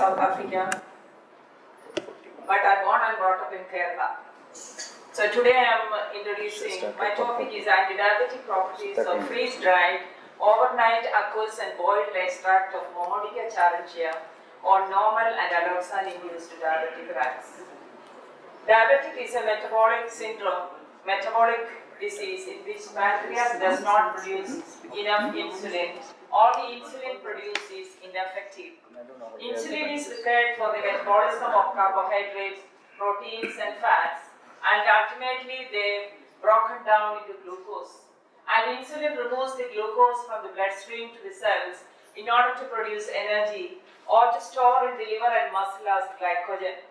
South Africa, but I born and brought up in Kerala. So today I am introducing, my topic is anti-diabetic properties of freeze-dried, overnight aqueous and boiled extract of Momordica charantia on normal and alloxan-induced diabetic rats. Diabetic is a metabolic syndrome, metabolic disease in which pancreas does not produce enough insulin, or the insulin produced is ineffective. Insulin is required for the metabolism of carbohydrates, proteins and fats, and ultimately they broken down into glucose. And insulin removes the glucose from the bloodstream to the cells in order to produce energy or to store in the liver and muscle as glycogen.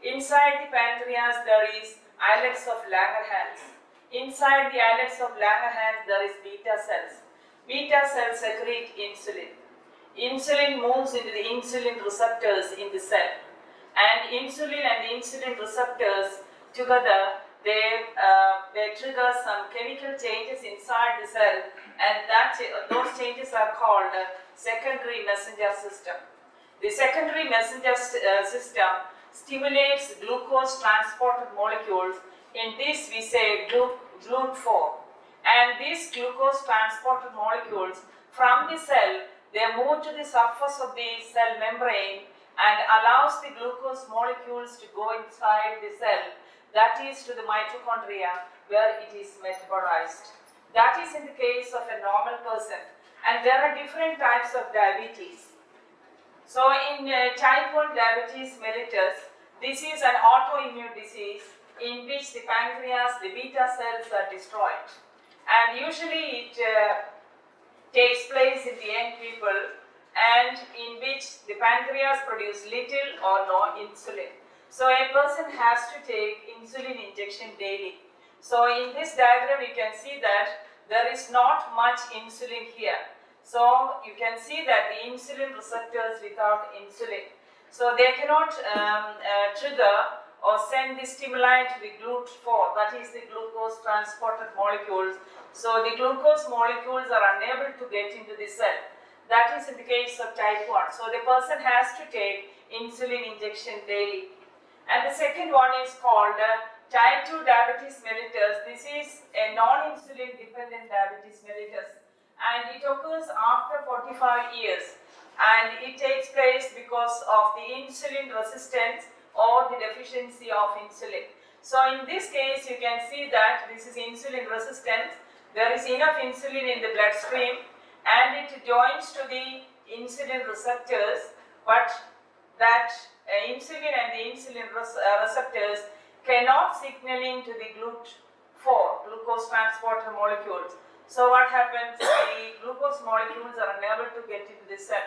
Inside the pancreas there is islets of Langerhans. Inside the islets of Langerhans there is beta cells. Beta cells secrete insulin. Insulin moves into the insulin receptors in the cell. And insulin and the insulin receptors together, they trigger some chemical changes inside the cell, and those changes are called secondary messenger system. The secondary messenger system stimulates glucose transporter molecules. In this we say GLUT4. And these glucose transporter molecules from the cell, they move to the surface of the cell membrane and allows the glucose molecules to go inside the cell, that is to the mitochondria, where it is metabolized. That is in the case of a normal person. And there are different types of diabetes. So in type 1 diabetes mellitus, this is an autoimmune disease in which the pancreas, the beta cells are destroyed. And usually it takes place in the young people, and in which the pancreas produce little or no insulin. So a person has to take insulin injection daily. So in this diagram you can see that there is not much insulin here. So you can see that the insulin receptors without insulin. So they cannot trigger or send the stimuli to the GLUT4, that is the glucose transporter molecules. So the glucose molecules are unable to get into the cell. That is in the case of type 1. So the person has to take insulin injection daily. And the second one is called type 2 diabetes mellitus. This is a non-insulin dependent diabetes mellitus, and it occurs after 45 years, and it takes place because of the insulin resistance or the deficiency of insulin. So in this case you can see that this is insulin resistance. There is enough insulin in the bloodstream and it joins to the insulin receptors, but that insulin and the insulin receptors cannot signaling to the GLUT4, glucose transporter molecules. So what happens? The glucose molecules are unable to get into the cell.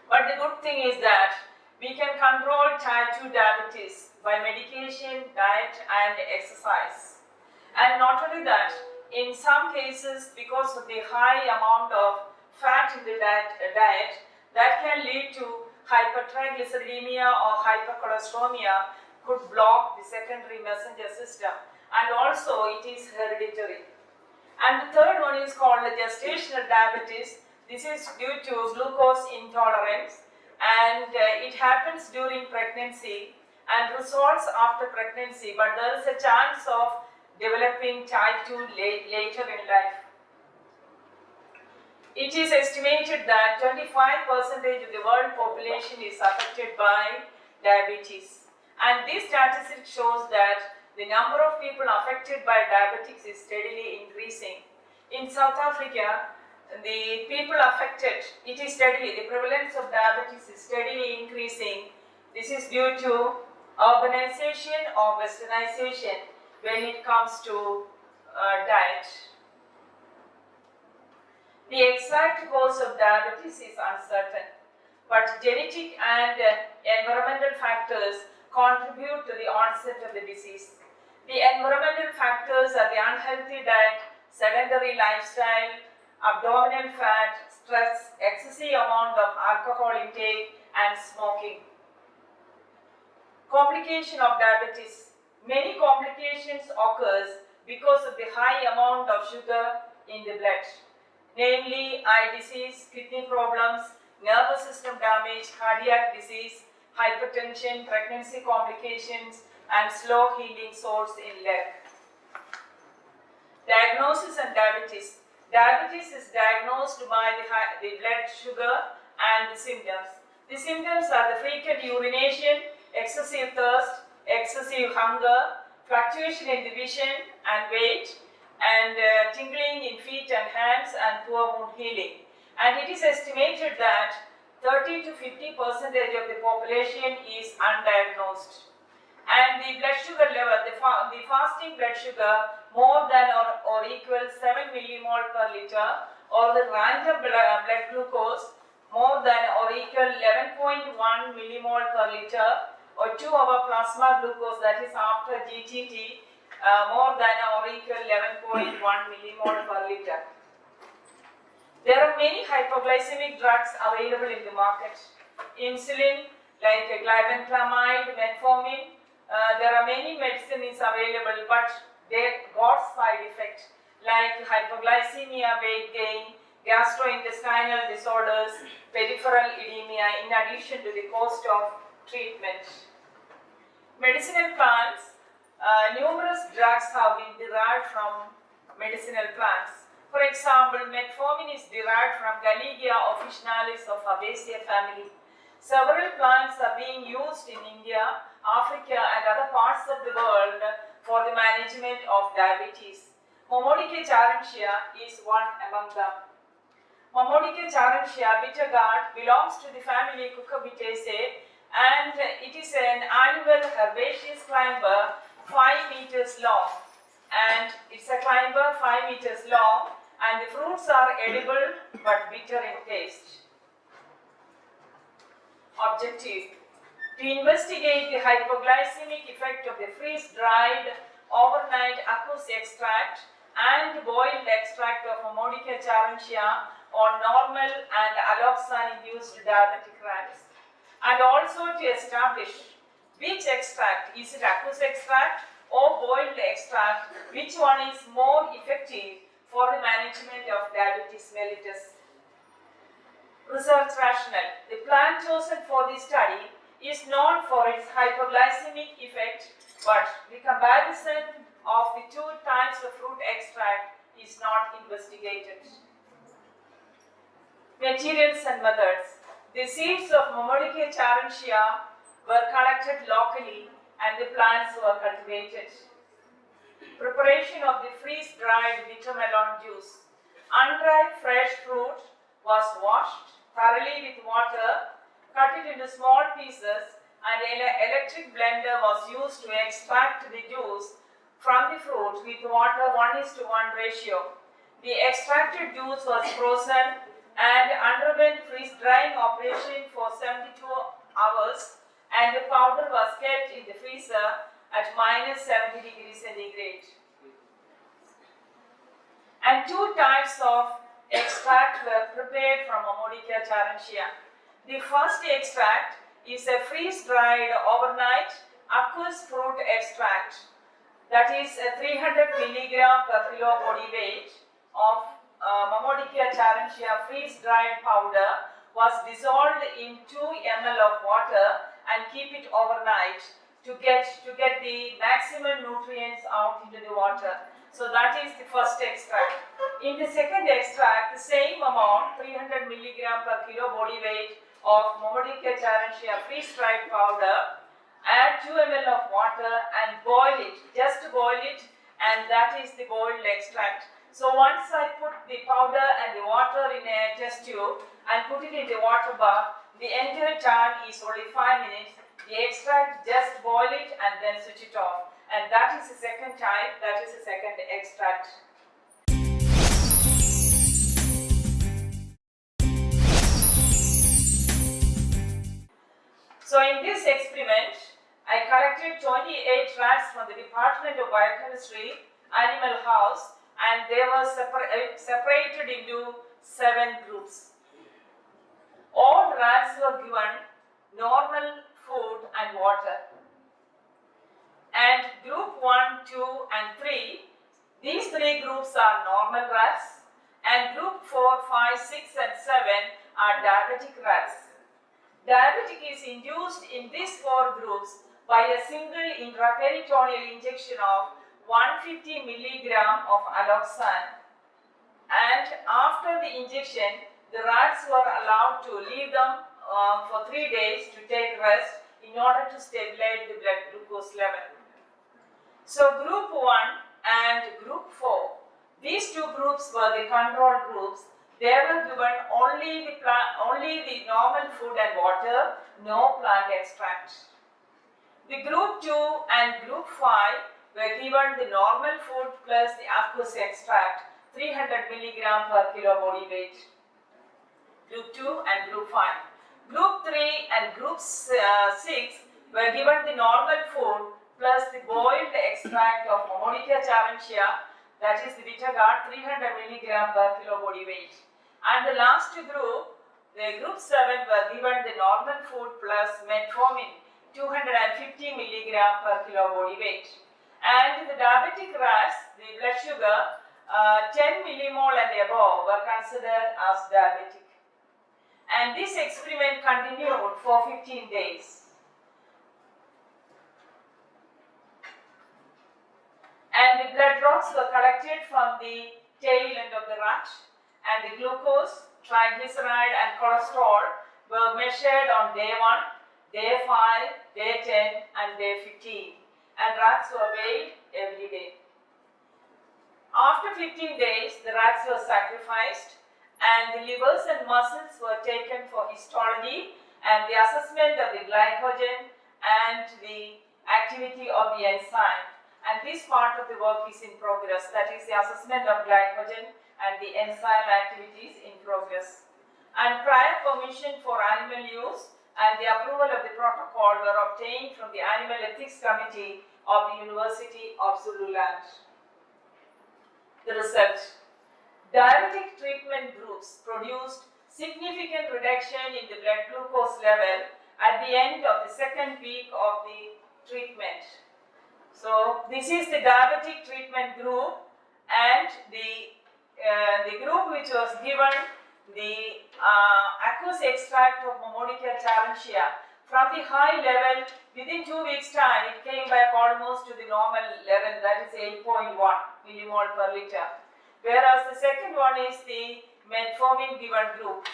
But the good thing is that we can control type 2 diabetes by medication, diet and exercise. And not only that, in some cases, because of the high amount of fat in the diet, that can lead to hypertriglyceridemia or hypercholesteremia, could block the secondary messenger system, and also it is hereditary. And the third one is called gestational diabetes. This is due to glucose intolerance, and it happens during pregnancy and resolves after pregnancy, but there is a chance of developing type 2 later in life. It is estimated that 25% of the world population is affected by diabetes, and this statistic shows that the number of people affected by diabetes is steadily increasing. In South Africa, the people affected, it is steadily, the prevalence of diabetes is steadily increasing. This is due to urbanization or westernization when it comes to diet. The exact cause of diabetes is uncertain, but genetic and environmental factors contribute to the onset of the disease. The environmental factors are the unhealthy diet, sedentary lifestyle, abdominal fat, stress, excessive amount of alcohol intake and smoking. Complication of diabetes. Many complications occurs because of the high amount of sugar in the blood, namely eye disease, kidney problems, nervous system damage, cardiac disease, hypertension, pregnancy complications, and slow healing sores in leg. Diagnosis and diabetes. Diabetes is diagnosed by the blood sugar and the symptoms. The symptoms are the frequent urination, excessive thirst, excessive hunger, fluctuation in the vision and weight, and tingling in feet and hands, and poor wound healing. And it is estimated that 30 to 50% of the population is undiagnosed. And the blood sugar level, the fasting blood sugar more than or equal 7 millimole per liter, or the random blood glucose more than or equal 11.1 millimole per liter, or 2-hour plasma glucose, that is after GTT, more than or equal 11.1 millimole per liter. There are many hypoglycemic drugs available in the market. Insulin, like glibenclamide, metformin. There are many medicines available, but they got side effects like hypoglycemia, weight gain, gastrointestinal disorders, peripheral edema, in addition to the cost of treatment. Medicinal plants. Numerous drugs have been derived from medicinal plants. For example, metformin is derived from Galegia officinalis of Fabaceae family. Several plants are being used in India, Africa, and other parts of the world for the management of diabetes. Momodica charantia is one among them. Momodica charantia bitter gourd belongs to the family Cucurbitaceae, and it is an annual herbaceous climber 5 meters long. And it's a climber 5 meters long, and the fruits are edible but bitter in taste. Objective: to investigate the hypoglycemic effect of the freeze-dried overnight aqueous extract and boiled extract of Momodica charantia on normal and alloxan-induced diabetic rats, and also to establish which extract, is it aqueous extract or boiled extract, which one is more effective for the management of diabetes mellitus. Research rationale. The plant chosen for this study is known for its hypoglycemic effect, but the comparison of the two types of fruit extract is not investigated. Materials and methods. The seeds of Momodica charantia were collected locally and the plants were cultivated. Preparation of the freeze-dried bitter melon juice. Unripe fresh fruit was washed thoroughly with water, cut it into small pieces, and an electric blender was used to extract the juice from the fruit with water 1:1 ratio. The extracted juice was frozen and underwent freeze-drying operation for 72 hours, and the powder was kept in the freezer at -70 degrees centigrade. And two types of extract were prepared from Momodica charantia. The first extract is a freeze-dried overnight aqueous fruit extract, that is 300 milligram per kilo body weight of Momodica charantia freeze-dried powder was dissolved in 2 ml of water and keep it overnight to get the maximum nutrients out into the water. So that is the first extract. In the second extract, the same amount, 300 milligram per kilo body weight of Momodica charantia freeze-dried powder, add 2 ml of water and boil it, just boil it, and that is the boiled extract. So once I put the powder and the water in a test tube and put it in the water bath, the entire time is only 5 minutes. The extract, just boil it and then switch it off. And that is the second type, that is the second extract. So in this experiment, I collected 28 rats from the Department of Biochemistry, Animal House, and they were separated into 7 groups. All rats were given normal food and water. And group 1, 2 and 3, these 3 groups are normal rats, and group 4, 5, 6 and 7 are diabetic rats. Diabetic is induced in these 4 groups by a single intraperitoneal injection of 150 milligram of alloxan, and after the injection, the rats were allowed to leave them for 3 days to take rest in order to stabilize the blood glucose level. So group 1 and group 4, these 2 groups were the control groups. They were given only the normal food and water, no plant extract. The group 2 and group 5 were given the normal food plus the aqueous extract, 300 milligram per kilo body weight. Group 2 and group 5. Group 3 and group 6 were given the normal food plus the boiled extract of Momordica charantia, that is the Vitaguard, 300 milligram per kilo body weight. And the last group, the group 7, were given the normal food plus metformin, 250 milligram per kilo body weight. And the diabetic rats, the blood sugar 10 millimole and above were considered as diabetic. And this experiment continued for 15 days. And the blood drops were collected from the tail end of the rat, and the glucose, triglyceride and cholesterol were measured on day 1, day 5, day 10 and day 15, and rats were weighed every day. After 15 days, the rats were sacrificed and the livers and muscles were taken for histology and the assessment of the glycogen and the activity of the enzyme. And this part of the work is in progress, that is the assessment of glycogen and the enzyme activities in progress. And prior permission for animal use and the approval of the protocol were obtained from the Animal Ethics Committee of the University of Zululand. The result: diabetic treatment groups produced significant reduction in the blood glucose level at the end of the second week of the treatment. So this is the diabetic treatment group, and the group which was given the aqueous extract of Momordica charantia, from the high level, within 2 weeks' time, it came back almost to the normal level, that is 8.1 millimole per liter. Whereas the second one is the metformin given group,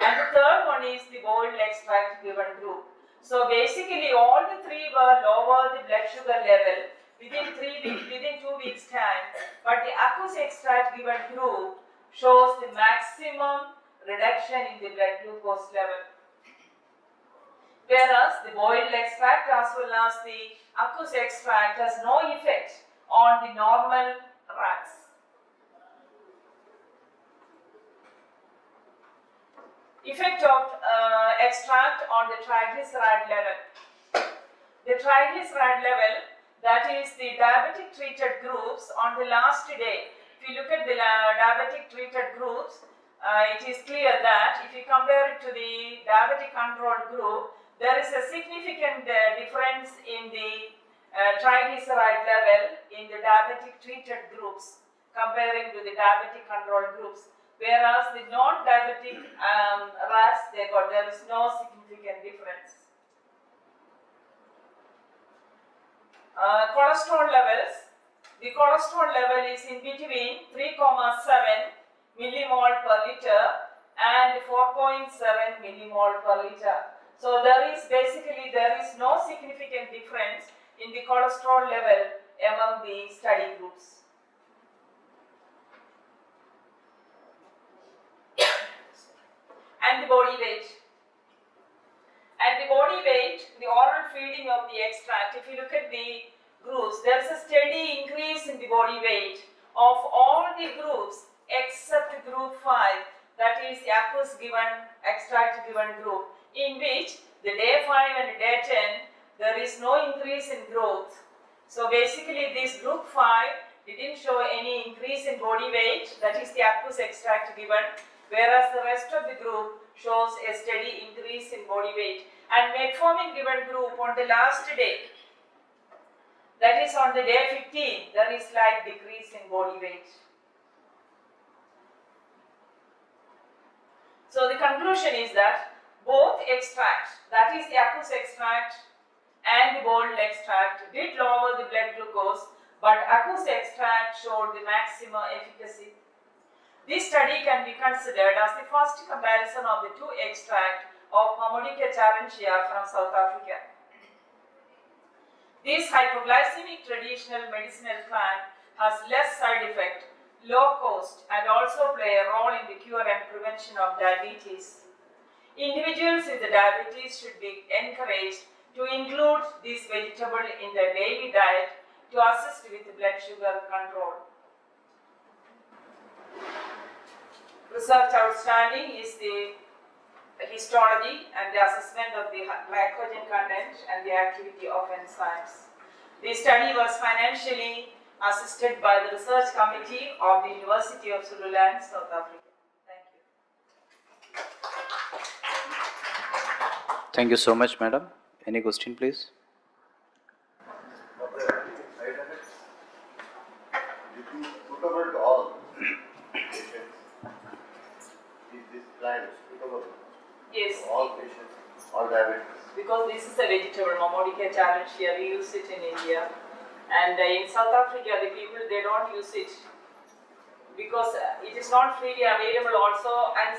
and the third one is the boiled extract given group. So basically, all the 3 were lower the blood sugar level within 2 weeks' time, but the aqueous extract given group shows the maximum reduction in the blood glucose level. Whereas the boiled extract as well as the aqueous extract has no effect on the normal rats. Effect of extract on the triglyceride level. The triglyceride level, that is the diabetic treated groups on the last day. If you look at the diabetic treated groups, it is clear that if you compare it to the diabetic control group, there is a significant difference in the triglyceride level in the diabetic treated groups comparing to the diabetic control groups. Whereas the non-diabetic rats, there is no significant difference. Cholesterol levels. The cholesterol level is in between 3,7 millimole per liter and 4.7 millimole per liter. So there is no significant difference in the cholesterol level among the study groups. And the body weight. At the body weight, the oral feeding of the extract, if you look at the groups, there is a steady increase in the body weight of all the groups except group 5, that is the aqueous given, extract given group, in which the day 5 and day 10, there is no increase in growth. So basically this group 5 didn't show any increase in body weight, that is the aqueous extract given, whereas the rest of the group shows a steady increase in body weight. And metformin given group on the last day, that is on the day 15, there is slight decrease in body weight. So the conclusion is that both extract, that is the aqueous extract and the boiled extract, did lower the blood glucose, but aqueous extract showed the maximum efficacy. This study can be considered as the first comparison of the two extracts of Mammodica charantia from South Africa. This hypoglycemic traditional medicinal plant has less side effect, low cost, and also play a role in the cure and prevention of diabetes. Individuals with diabetes should be encouraged to include this vegetable in their daily diet to assist with blood sugar control. Research outstanding is the histology and the assessment of the glycogen content and the activity of enzymes. The study was financially assisted by the research committee of the University of Zululand, South Africa. Thank you. Thank you so much, madam. Any question, please? Suitable to all patients. Is this plant suitable Yes, to all patients, all diabetes? because this is a vegetable, Mammodica charantia, we use it in India. And in South Africa, the people, they don't use it because it is not freely available also. And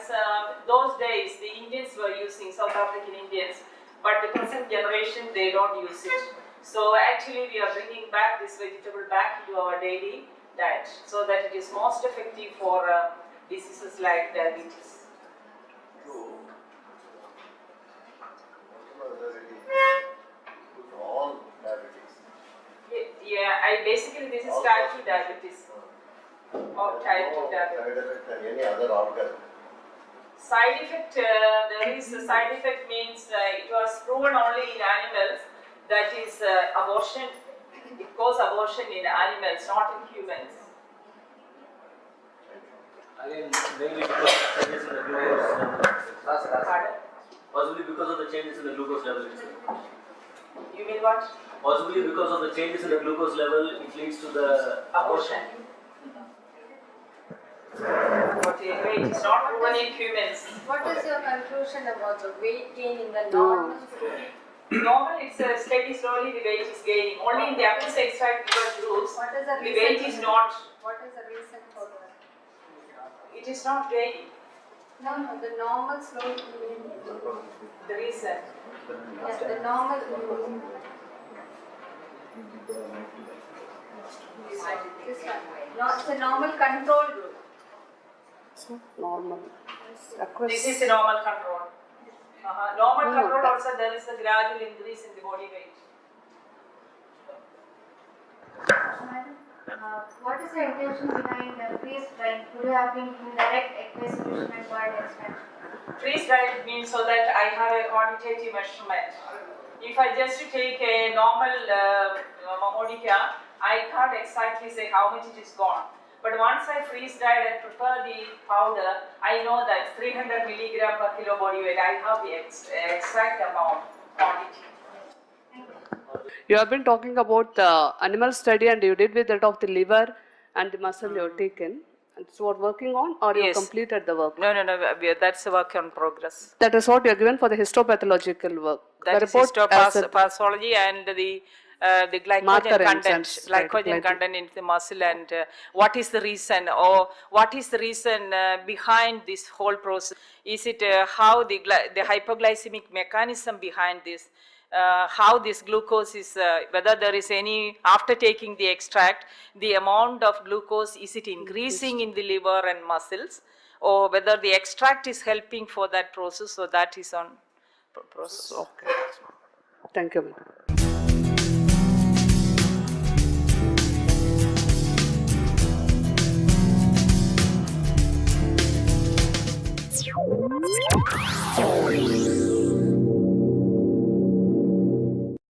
those days, the Indians were using, South African Indians, but the present generation, they don't use it. So actually, we are bringing back this vegetable back into our daily diet so that it is most effective for diseases like diabetes. True. Whether it is good to all diabetes. Yeah, basically this is type 2 diabetes or type 2 diabetes. Side effect than any other organ. Side effect, there is a side effect means it was proven only in animals, that is abortion. It causes abortion in animals, not in humans. Again, mainly because of changes in the glucose level. Pardon? Possibly because of the changes in the glucose level. You mean what? Possibly because of the changes in the glucose level, it leads to the Abortion. But anyway, it is not proven in humans. What is your conclusion about the weight gain in the normal food? Normal, it's steady, slowly the weight is gaining. Only in the aqueous extract groups, What is the the reason? weight is not, What is the reason for that? it is not gaining. No, the normal slow. The reason. Yeah, the normal. This one. No, it's a normal control group. Normal. This is a normal control. Normal control also there is a gradual increase in the body weight. Madam, what is the intention behind the freeze drying? Could you have been indirect aqueous solution and boiled extraction? Freeze dried means so that I have a quantitative measurement. If I just take a normal Mammodica, I can't exactly say how much it is gone. But once I freeze dried and prepare the powder, I know that 300 milligram per kilo body weight, I have the exact amount, quantity. You have been talking about the animal study and you did with that of the liver and the muscle you have taken. And so what working on or you Yes. completed the work? No, that's a work in progress. That is what you are given for the histopathological work. That the is report as a- histopathology and the glycogen Marker content, enzymes, right, glycogen glycogen. content in the muscle, and what is the reason, or what is the reason behind this whole process? Is it how the hypoglycemic mechanism behind this? How this glucose is, whether there is any, after taking the extract, the amount of glucose, is it increasing in the liver and muscles, or whether the extract is helping for that process, so that is on process. Okay. Thank you, madam.